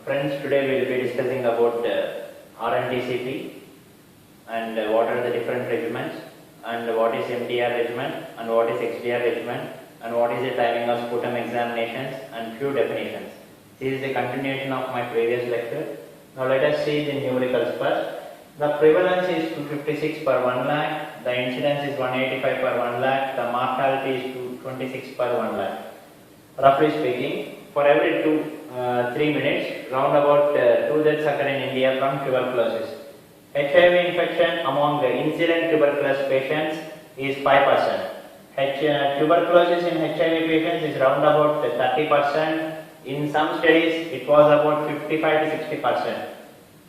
Friends, today we will be discussing about RNTCP and what are the different regimens and what is MDR regimen and what is XDR regimen and what is the timing of sputum examinations and few definitions. This is the continuation of my previous lecture. Now let us see the numericals first. The prevalence is 256 per 1 lakh, the incidence is 185 per 1 lakh, the mortality is 226 per 1 lakh. Roughly speaking, for every 3 minutes, round about 2 deaths occur in India from tuberculosis. HIV infection among the incident tuberculosis patients is 5%. Tuberculosis in HIV patients is round about 30%. In some studies, it was about 55 to 60%.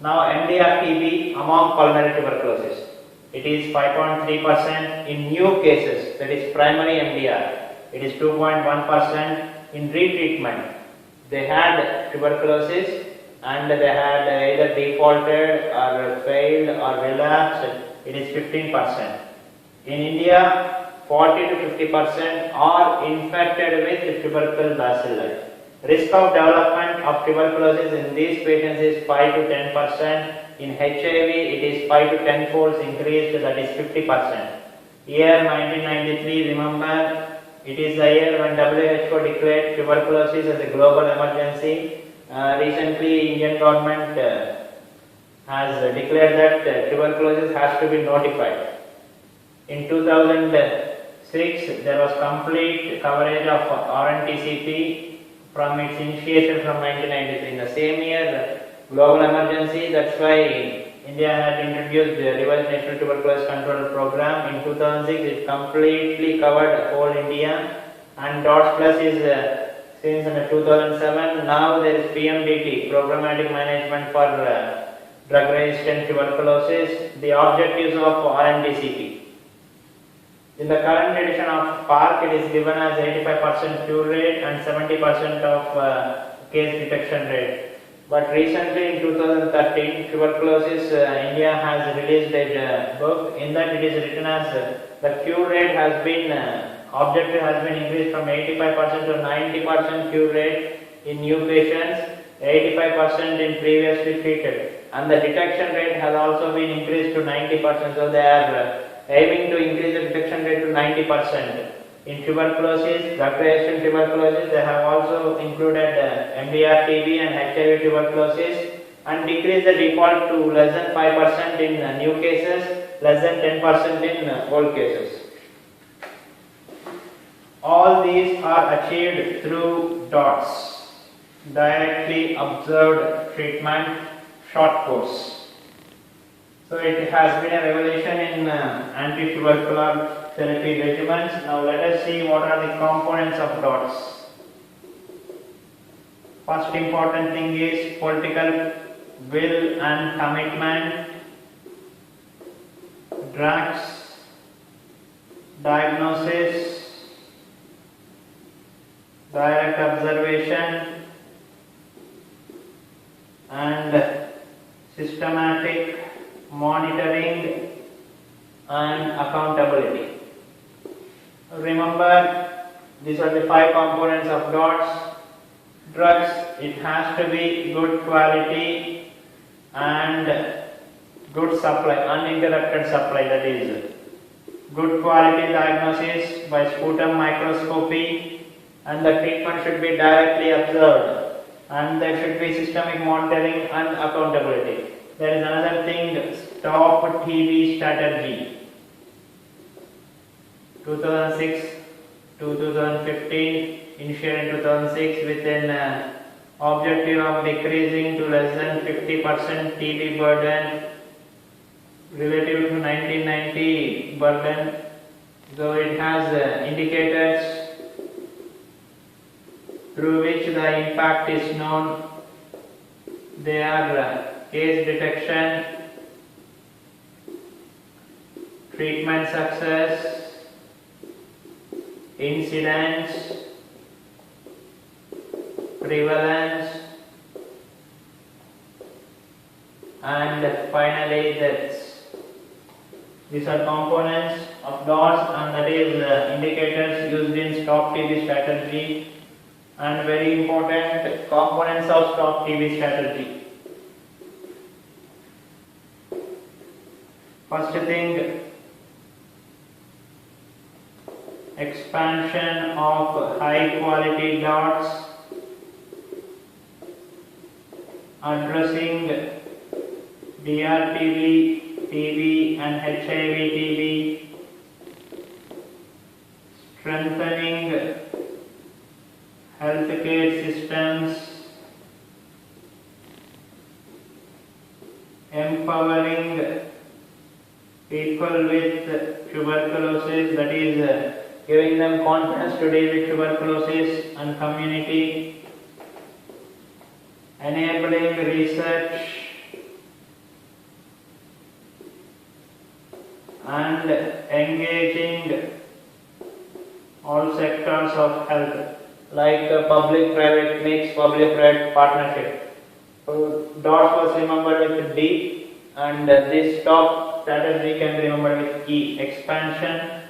Now, MDR TB among pulmonary tuberculosis, it is 5.3% in new cases, that is primary MDR. It is 2.1% in retreatment. They had tuberculosis and they had either defaulted or failed or relapsed. It is 15%. In India, 40 to 50% are infected with tubercle bacilli. Risk of development of tuberculosis in these patients is 5 to 10%. In HIV, it is 5 to 10 folds increased, that is 50%. Year 1993, remember, it is the year when WHO declared tuberculosis as a global emergency. Recently, Indian government has declared that tuberculosis has to be notified. In 2006, there was complete coverage of RNTCP from its initiation from 1993. In the same year, global emergency, that's why India had introduced the revised National Tuberculosis Control Program. In 2006, it completely covered whole India, and DOTS Plus is since 2007. Now there is PMDT, Programmatic Management for Drug-Resistant Tuberculosis, the objectives of RNTCP. In the current edition of PARC, it is given as 85% cure rate and 70% of case detection rate. But recently in 2013, Tuberculosis India has released a book. In that it is written as the cure rate has been, objective has been increased from 85% to 90% cure rate in new patients, 85% in previously treated. And the detection rate has also been increased to 90%. So they are aiming to increase the detection rate to 90%. In tuberculosis, drug-resistant tuberculosis, they have also included MDR TB and HIV tuberculosis and decreased the default to less than 5% in new cases, less than 10% in old cases. All these are achieved through DOTS, directly observed treatment, short course. So it has been a revolution in anti-tubercular therapy regimens. Now let us see what are the components of DOTS. First important thing is political will and commitment, drugs, diagnosis, direct observation, and systematic monitoring and accountability. Remember, these are the 5 components of DOTS. Drugs, it has to be good quality and good supply, uninterrupted supply, that is good quality diagnosis by sputum microscopy, and the treatment should be directly observed, and there should be systemic monitoring and accountability. There is another thing, stop TB strategy. 2006 to 2015, initiated in 2006 with an objective of decreasing to less than 50% TB burden relative to 1990 burden. So it has indicators through which the impact is known. They are case detection, treatment success, incidence, prevalence, and finally deaths. These are components of DOTS, and that is indicators used in stop TB strategy. And very important, components of stop TB strategy. First thing, expansion of high quality dots, addressing DRTB, TB and HIV TB, strengthening healthcare systems, empowering people with tuberculosis, that is giving them confidence to deal with tuberculosis and community, enabling research and engaging all sectors of health like public-private mix, public-private partnership. So DOT was remembered with D and this top strategy can be remembered with E: expansion,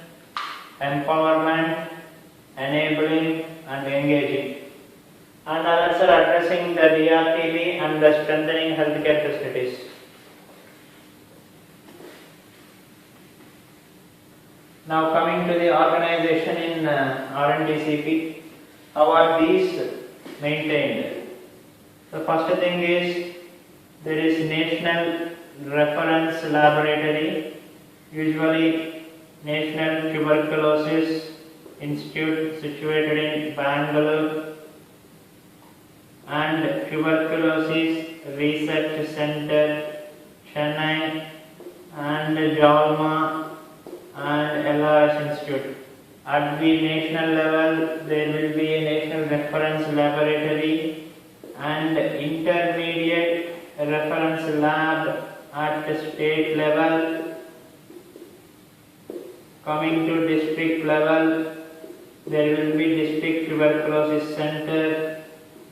empowerment, enabling and engaging. And others are addressing the DRTB and the strengthening healthcare facilities. Now coming to the organization in RNDCP, how are these maintained? The first thing is there is National Reference Laboratory, usually National Tuberculosis Institute situated in Bangalore, and Tuberculosis Research Center, Chennai, and Jalma and LRS Institute. At the national level, there will be a National Reference Laboratory and Intermediate Reference Lab at the state level. Coming to district level, there will be District Tuberculosis Center.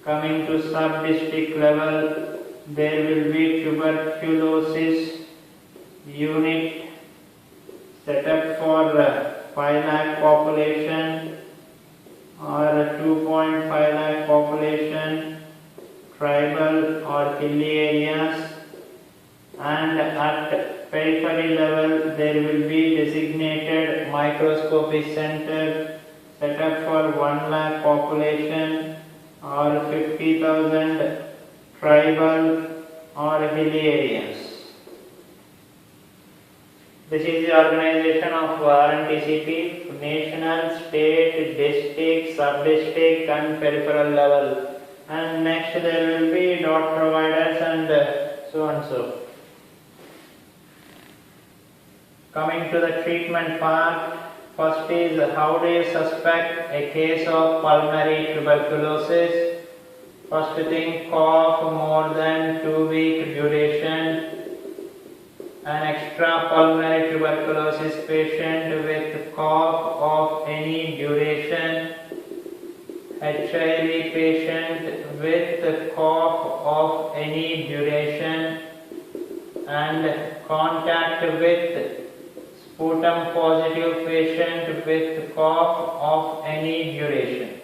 Coming to sub-district level, there will be Tuberculosis Unit set up for 5 lakh population or 2.5 lakh population, tribal or hilly areas, and at periphery level there will be designated microscopy center set up for 1 lakh population or 50,000 tribal or hilly areas. This is the organization of RNTCP, national, state, district, sub-district and peripheral level. And next there will be dot providers and so and so. Coming to the treatment part, first is how do you suspect a case of pulmonary tuberculosis? First thing, cough more than 2-week duration. An extra pulmonary tuberculosis patient with cough of any duration, HIV patient with cough of any duration, and contact with sputum positive patient with cough of any duration.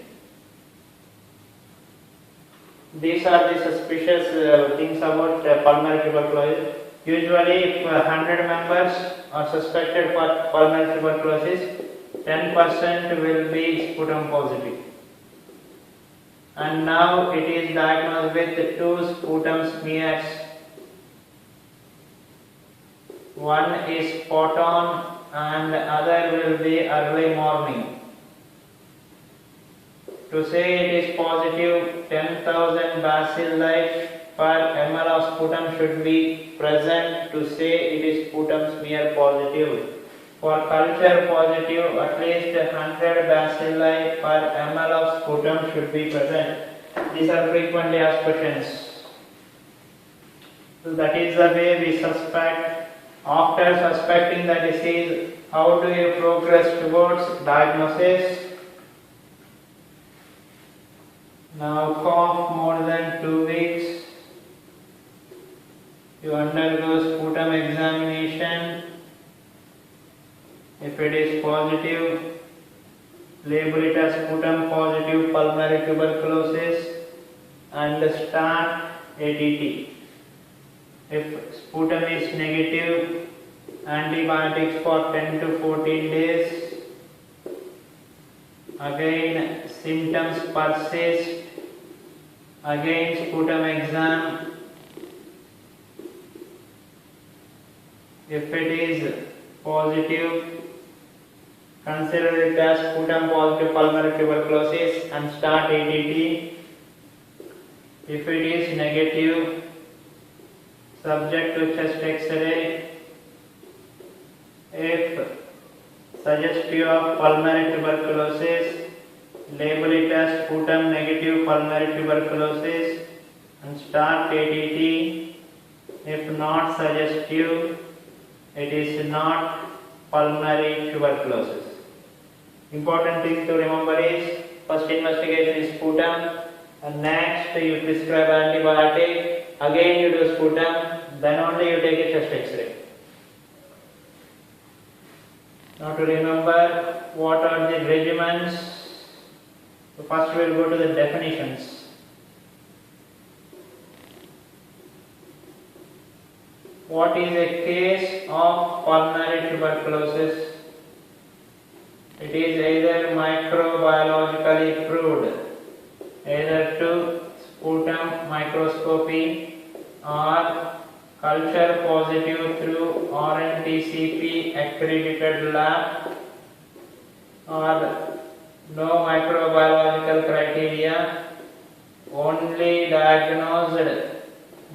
These are the suspicious things about pulmonary tuberculosis. Usually, if 100 members are suspected for pulmonary tuberculosis, 10% will be sputum positive. And now it is diagnosed with 2 sputum smears. One is spot on and other will be early morning. To say it is positive, 10,000 bacilli per ml of sputum should be present to say it is sputum smear positive. For culture positive, at least 100 bacilli per ml of sputum should be present. These are frequently asked questions. So that is the way we suspect. After suspecting the disease, how do you progress towards diagnosis? Now cough more than 2 weeks. You undergo sputum examination. If it is positive, label it as sputum positive pulmonary tuberculosis and start ATT. If sputum is negative, antibiotics for 10 to 14 days. Again symptoms persist. Again sputum exam. If it is positive, consider it as sputum positive pulmonary tuberculosis and start ATT. If it is negative, subject to chest X-ray. If suggestive of pulmonary tuberculosis, label it as sputum negative pulmonary tuberculosis and start ATT. If not suggestive, it is not pulmonary tuberculosis. Important thing to remember is first investigation is sputum, and next you prescribe antibiotic, again you do sputum, then only you take a chest X-ray. Now to remember what are the regimens, so first we will go to the definitions. What is a case of pulmonary tuberculosis? It is either microbiologically proved, either to sputum microscopy or culture positive through RNTCP accredited lab, or no microbiological criteria, only diagnosed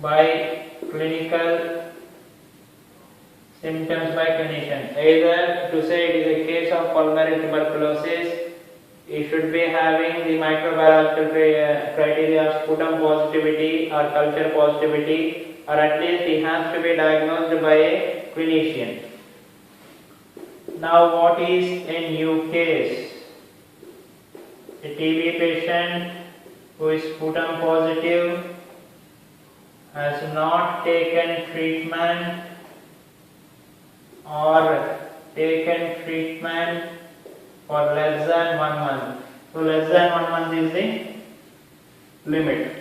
by clinical symptoms by clinician. Either to say it is a case of pulmonary tuberculosis, he should be having the microbiological criteria of sputum positivity or culture positivity, or at least he has to be diagnosed by a clinician. Now what is a new case? A TB patient who is sputum positive has not taken treatment or taken treatment for less than 1 month. So less than 1 month is the limit.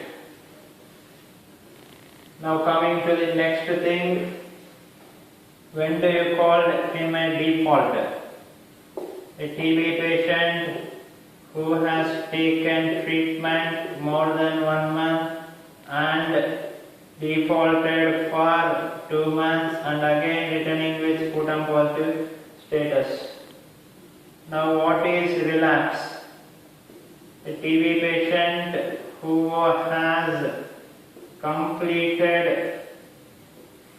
Now coming to the next thing, when do you call him a defaulter? A TB patient who has taken treatment more than 1 month and defaulted for 2 months and again returning with sputum positive status. Now what is relapse? A TB patient who has completed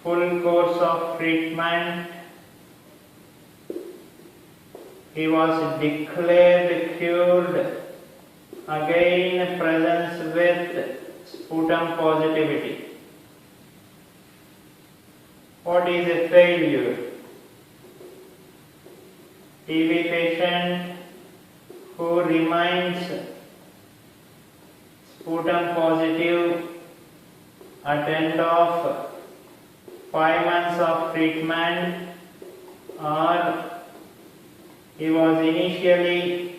full course of treatment, he was declared cured, again presents with sputum positivity. What is a failure? TB patient who remains sputum positive at end of 5 months of treatment, or he was initially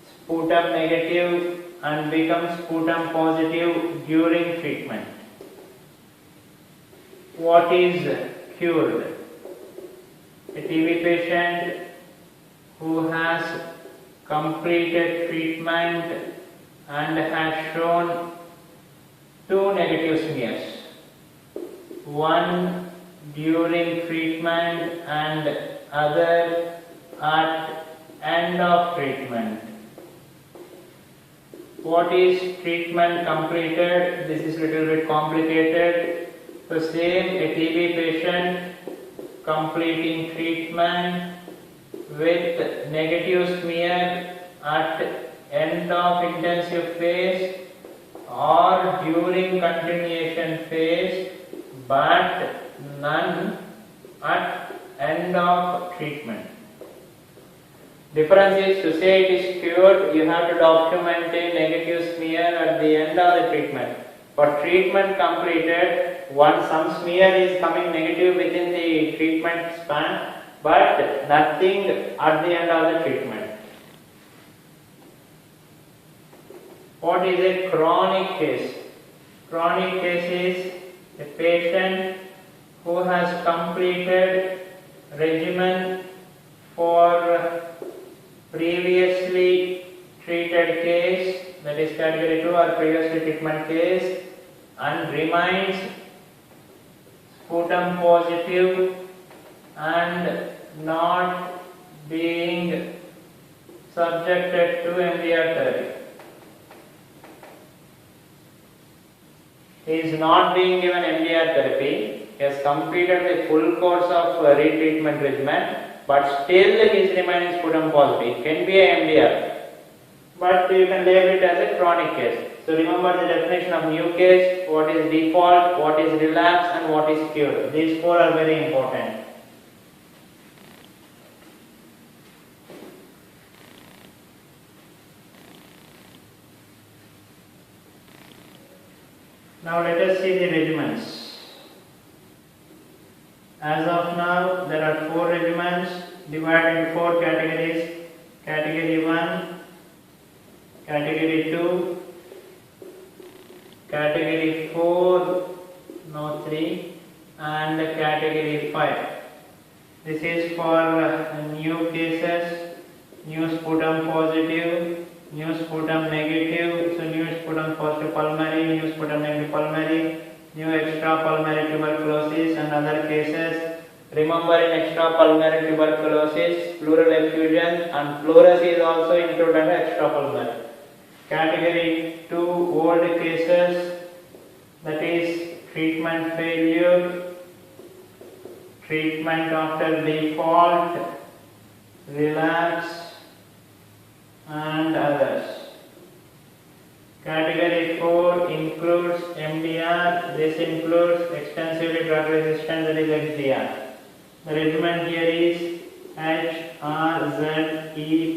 sputum negative and becomes sputum positive during treatment. What is cured? A TB patient who has completed treatment and has shown 2 negative smears, one during treatment and other at end of treatment. What is treatment completed? This is little bit complicated. So same a TB patient completing treatment with negative smear at end of intensive phase or during continuation phase, but none at end of treatment. Difference is, to say it is cured, you have to document a negative smear at the end of the treatment. For treatment completed, some smear is coming negative within the treatment span, but nothing at the end of the treatment. What is a chronic case? Chronic case is a patient who has completed regimen for previously treated case, that is category 2 or previously treatment case, and remains sputum positive and not being subjected to MDR therapy. He is not being given MDR therapy. He has completed the full course of retreatment regimen, but still he is remaining sputum positive. It can be a MDR, but you can label it as a chronic case. So remember the definition of new case, what is default, what is relapse, and what is cured. These four are very important. Now let us see the regimens. As of now, there are 4 regimens divided into 4 categories. Category 1, Category 2, Category 4, no 3, and Category 5. This is for new cases, new sputum positive, new sputum negative, so new sputum positive pulmonary, new sputum negative pulmonary, new extrapulmonary tuberculosis and other cases. Remember, in extrapulmonary tuberculosis, pleural effusion and pleuris is also included under extrapulmonary. Category 2 old cases, that is treatment failure, treatment after default, relapse and others. Category 4 includes MDR. This includes extensively drug resistant, that is XDR. The regimen here is HRZE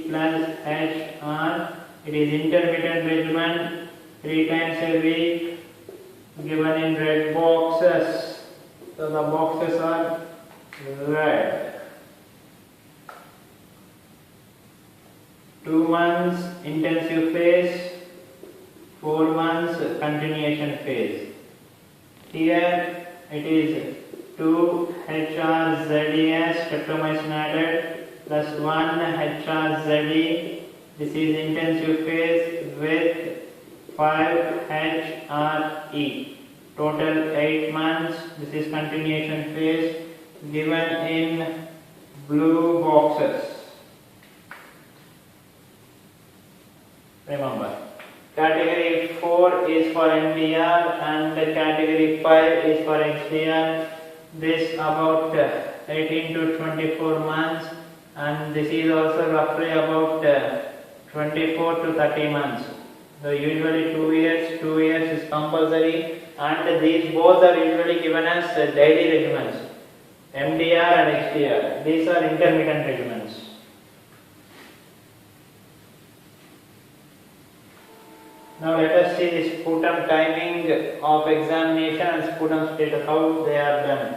plus HR. It is intermittent regimen, 3 times a week, given in red boxes. So the boxes are red. 2 months intensive phase, 4 months continuation phase. Here it is 2 HRZES streptomycin added plus 1 HRZE. This is intensive phase with 5 HRE. Total 8 months. This is continuation phase, given in blue boxes. Remember, category 4 is for MDR and category 5 is for XDR. This about 18 to 24 months, and this is also roughly about 24 to 30 months. So usually 2 years is compulsory, and these both are usually given as daily regimens, MDR and XDR. These are intermittent regimens. Now let us see the sputum timing of examination and sputum status, how they are done.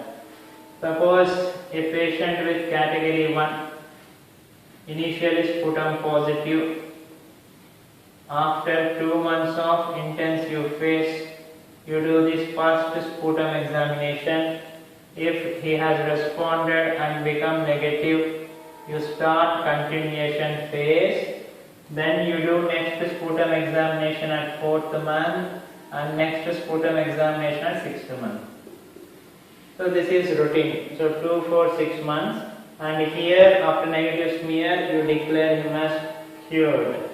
Suppose a patient with category 1, initially sputum positive. After 2 months of intensive phase, you do this first sputum examination. If he has responded and become negative, you start continuation phase. Then you do next sputum examination at 4th month and next sputum examination at 6th month. So this is routine. So 2, 4, 6 months, and here after negative smear you declare him as cured.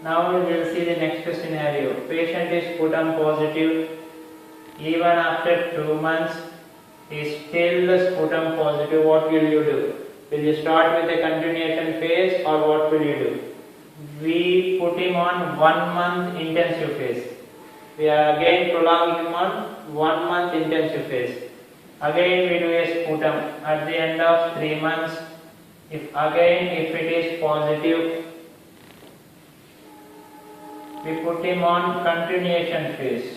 Now we will see the next scenario. Patient is sputum positive. Even after 2 months he is still sputum positive. What will you do? Will you start with a continuation phase or what will you do? We put him on 1 month intensive phase. We are again prolonging him on 1 month intensive phase. Again we do a sputum at the end of 3 months. If it is positive, we put him on continuation phase.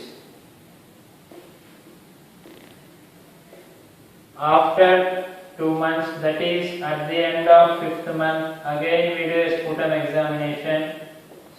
After 2 months, that is at the end of 5th month, again we do a sputum examination.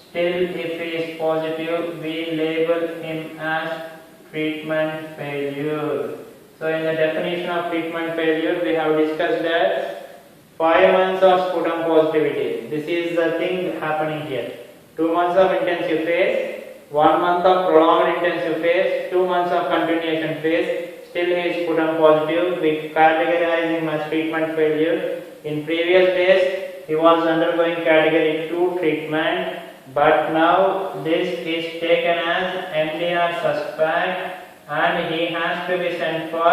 Still, if he is positive, we label him as treatment failure. So in the definition of treatment failure, we have discussed that 5 months of sputum positivity. This is the thing happening here. 2 months of intensive phase, 1 month of prolonged intensive phase, 2 months of continuation phase. Still he is sputum positive. We categorize him as treatment failure. In previous days, he was undergoing category 2 treatment, but now this is taken as MDR suspect and he has to be sent for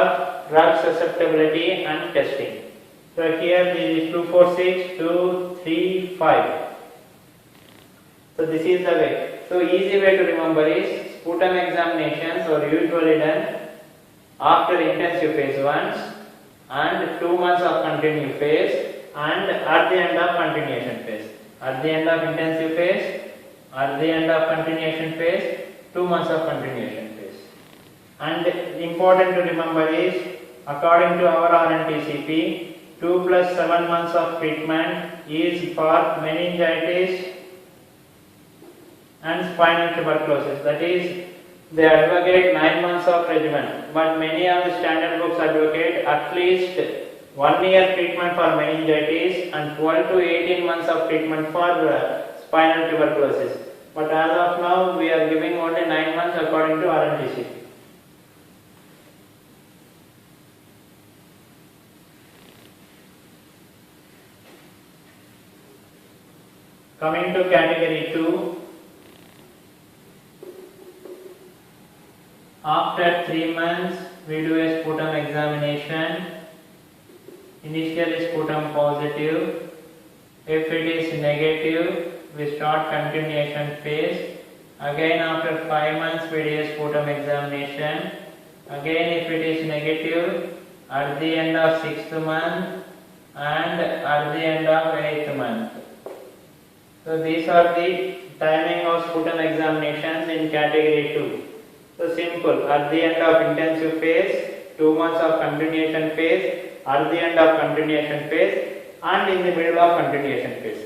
drug susceptibility and testing. So here this is 2, 4, 6, 2, 3, 5. So this is the way. So easy way to remember is sputum examinations are usually done after intensive phase once and 2 months of continuing phase and at the end of continuation phase. At the end of intensive phase, at the end of continuation phase, 2 months of continuation phase. And important to remember is, according to our RNTCP, 2 plus 7 months of treatment is for meningitis and spinal tuberculosis. That is, they advocate 9 months of regimen, but many of the standard books advocate at least 1 year treatment for meningitis and 12 to 18 months of treatment for spinal tuberculosis. But as of now, we are giving only 9 months according to RNTCP. Coming to category 2, after 3 months, we do a sputum examination. Initially sputum positive. If it is negative, we start continuation phase. Again after 5 months, we do a sputum examination. Again if it is negative, at the end of 6th month and at the end of 8th month. So these are the timing of sputum examinations in category 2. So simple, at the end of intensive phase, 2 months of continuation phase, at the end of continuation phase and in the middle of continuation phase.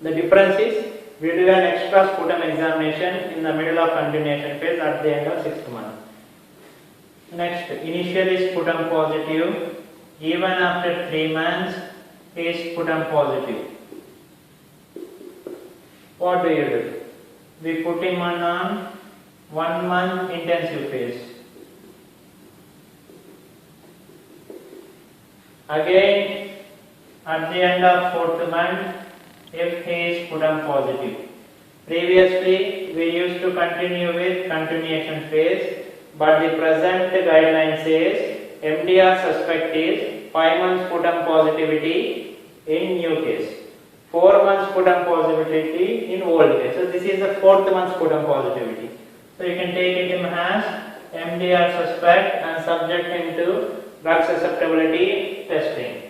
The difference is we do an extra sputum examination in the middle of continuation phase at the end of 6th month. Next, initially sputum positive, even after 3 months is sputum positive. What do? We put him on 1 month intensive phase. Again, at the end of 4th month, if he is sputum positive. Previously, we used to continue with continuation phase, but the present guideline says MDR suspect is 5 months sputum positivity in new case, 4 months sputum positivity in old case. So this is the 4th month sputum positivity. So you can take him as MDR suspect and subject him to drug susceptibility testing.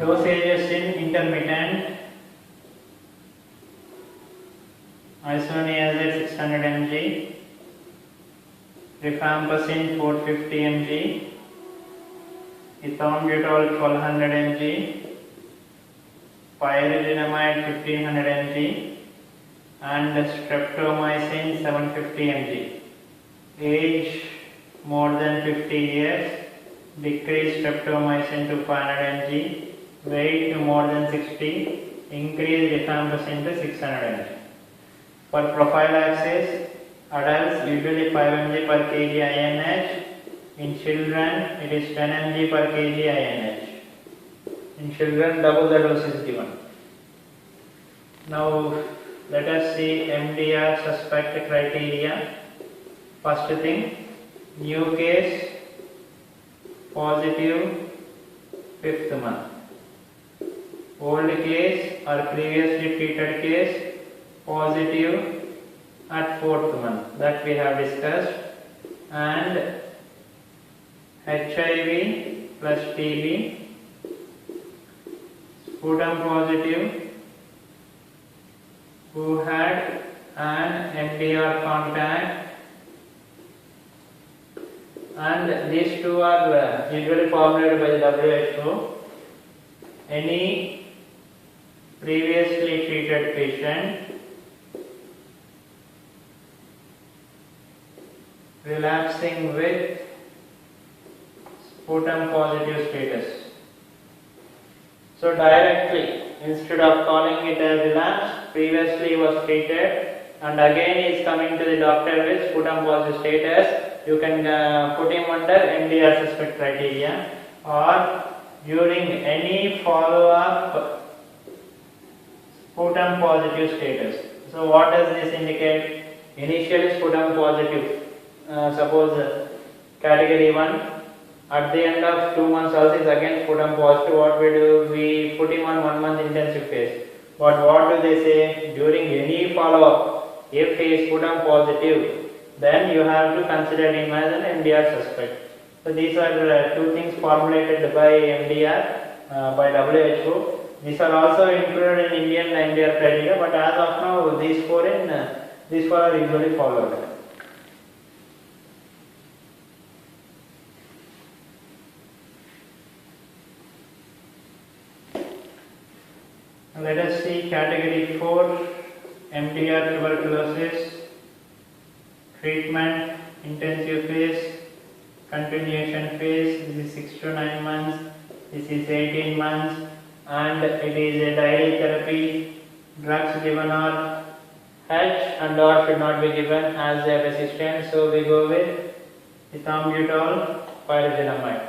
Dosages in intermittent. Isoniazid 600 mg, rifampicin 450 mg, ethambutol 1200 mg, pyridinamide 1500 mg and streptomycin 750 mg. Age more than 50 years, decrease streptomycin to 500 mg, weight to more than 60, increase rifampicin to 600 mg. For prophylaxis, adults usually 5 mg per kg INH. In children, it is 10 mg per kg INH. In children, double the dose is given. Now, let us see MDR suspect criteria. First thing, new case, positive, 5th month. Old case or previously treated case, positive at 4th month, that we have discussed, and HIV plus TB, sputum positive, who had and MDR contact, and these two are usually formulated by the WHO. Any previously treated patient relapsing with sputum positive status. So directly, instead of calling it a relapse, previously was treated and again is coming to the doctor with sputum positive status, you can put him under MDR suspect criteria, or during any follow-up sputum positive status. So what does this indicate? Initially sputum positive, suppose category 1, at the end of 2 months also is again sputum positive. What we do? We put him on 1 month intensive phase. But what do they say? During any follow-up, if he is sputum positive, then you have to consider him as an MDR suspect. So these are two things formulated by MDR, by WHO. These are also included in Indian MDR criteria, but as of now, these four are usually followed. Let us see category 4, MDR tuberculosis, treatment, intensive phase, continuation phase. This is 6 to 9 months, this is 18 months, and it is a daily therapy. Drugs given are H and or should not be given as they are resistant, so we go with ethambutol, pyrazinamide.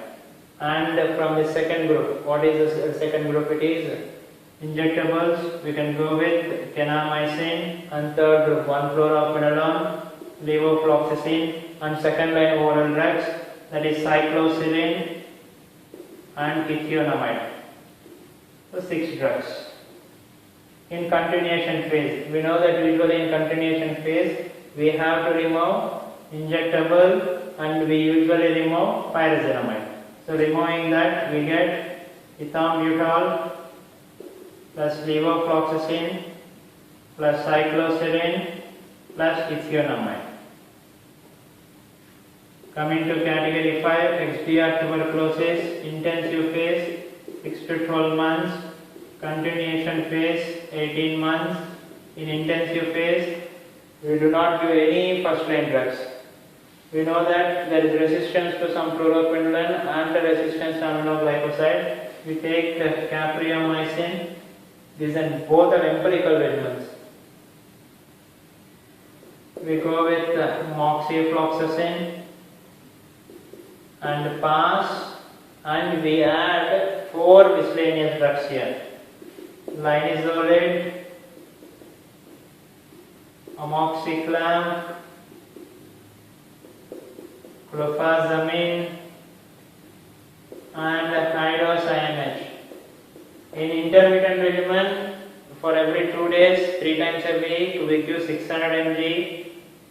And from the second group, what is the second group? It is injectables. We can go with kanamycin, and third group 1-fluoroquinolone, levofloxacin, and second line oral drugs, that is cycloserine and ethionamide. So 6 drugs. In continuation phase, we know that usually in continuation phase we have to remove injectable and we usually remove pyrazinamide. So removing that, we get ethambutol plus levofloxacin plus cycloserine plus ethionamide. Coming to category 5, XDR tuberculosis, intensive phase 6 to 12 months, continuation phase 18 months. In intensive phase, we do not give any first line drugs. We know that there is resistance to some fluoroquinolone and resistance to aminoglycoside. We take capreomycin. These are both are empirical regimens. We go with moxifloxacin and pass, and we add 4 miscellaneous drugs here: linezolid, amoxiclav, clofazimine, and high-dose INH. In intermittent regimen, for every 2 days, 3 times a week, we give 600 mg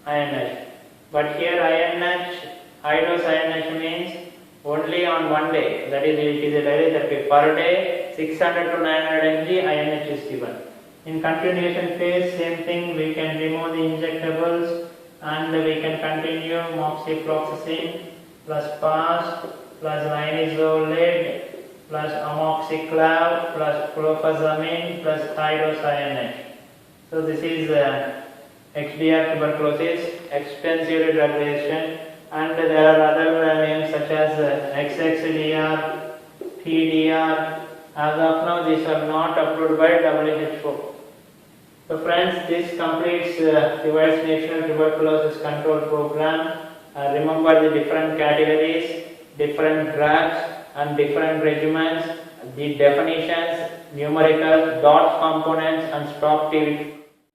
INH. But here INH, high-dose INH means only on 1 day, that is, it is a daily therapy. Per day, 600 to 900 mg INH is given. In continuation phase, same thing, we can remove the injectables and we can continue moxifloxacin plus PAS plus linezolid plus amoxiclav plus clofazimine plus high-dose INH. So this is XDR tuberculosis, extensively drug resistant, and there are other names such as XXDR, TDR. As of now, these are not approved by WHO. So friends, this completes Device National Tuberculosis Control Program. Remember the different categories, different drugs and different regimens, the definitions, numericals, dots components and stop till